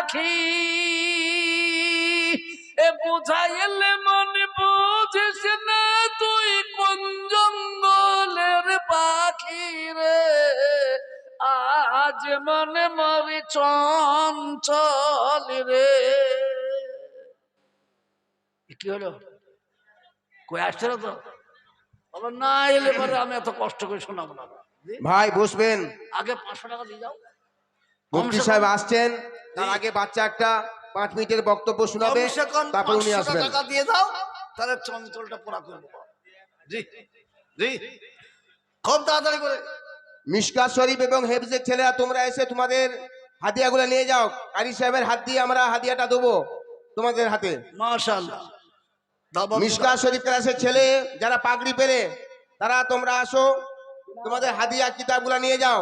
পাখি এ বুঝাইলে মনে বুঝিস না তুই কোন জঙ্গলের পাখি রে আজ মনে মরি চঞ্চল রে। কি হলো কই আসছে না তো না এলে পরে আমি এত কষ্ট করে শোনাবো না। ভাই বসবেন, আগে 500 টাকা দিয়ে যাও। মুফতি সাহেব আসছেন, তার আগে বাচ্চা একটা 5 মিনিটের বক্তব্য শোনাবে, তারপর উনি আসবেন। টাকা দিয়ে দাও তাহলে চঞ্চলটা পুরা করবো। জি জি খুব তাড়াতাড়ি করে। মিশকাত শরীফ এবং হেফজের ছেলেরা তোমরা এসে তোমাদের হাদিয়াগুলো নিয়ে যাও। কারি সাহেবের হাত দিয়ে আমরা হাদিয়াটা দেবো তোমাদের হাতে। মাশাআল্লাহ। মিশকাত শরীফ ক্লাসের ছেলে যারা পাগড়ি পেরে তারা তোমরা আসো, তোমাদের হাদিয়া কিতাবগুলো নিয়ে যাও।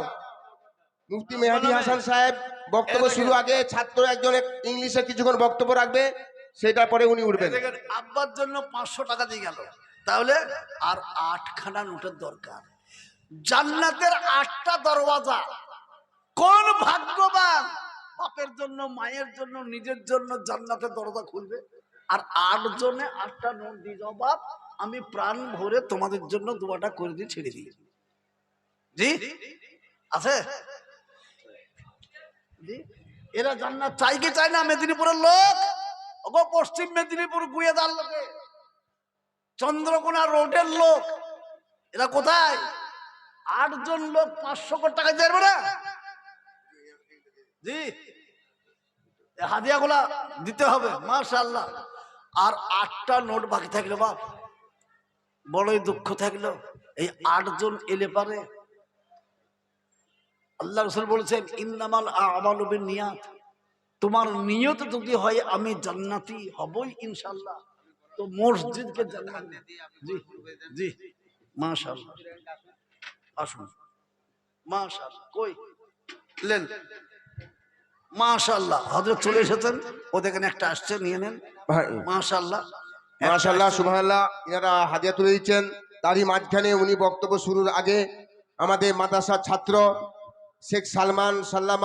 মুফতি মেহেদী হাসান সাহেব বক্তব্য শুরু আগে ছাত্র একজন ইংলিশে কিছুক্ষণ বক্তব্য রাখবে, সেটা পরে উনি উঠবেন। আব্বার জন্য 500 টাকা দিয়ে গেল, তাহলে আর 8খানা নোটের দরকার। জান্নাতের 8টা দরওয়াজা। কোন ভাগ্যবান বাপের জন্য মায়ের জন্য নিজের জন্য জান্নাতের দরজা খুলবে আর 8 জনে 8টা নোট দিয়ে যাও, বাপ আমি প্রাণ ভরে তোমাদের জন্য দোয়াটা করে দিয়ে ছেড়ে দিই। জি আছে জি। এরা জান্নাত চাই কি চায় না? মেদিনীপুরের লোক, ওগো পশ্চিম মেদিনীপুর গুয়েদার লোকে, চন্দ্রকোনা রোডের লোক, এরা কোথায়? 8 জন লোক 500 কোটি টাকা দেবে না জি। হাদিয়াগুলা দিতে হবে মাশাআল্লাহ। আর 8টা নোট বাকি থাকলো বাপ, বড়ই দুঃখ থাকলো। এই 8 জন এলে পারে আল্লাহ রাসূল বলেছেন ইন্নামাল আমালু বিন্নিয়াত, তোমার নিয়ত যদি হয় আমি জান্নাতি হবই ইনশাআল্লাহ, তো মসজিদকে জান্নাত। জি জি মাশাআল্লাহ। আসুন মাশাআল্লাহ। কই লেন মাশাআল্লাহ। হযরত চলে এসেছেন, ওদের এখানে একটা আসছে, নিয়ে নেন মাশাআল্লাহ। মাশাআল্লাহ সুবহানাল্লাহ। এনারা হাদিয়া তুলে দিচ্ছেন। তারই মাঝখানে উনি বক্তব্য শুরুর আগে আমাদের মাদ্রাসার ছাত্র শেখ সালমান সাল্লামা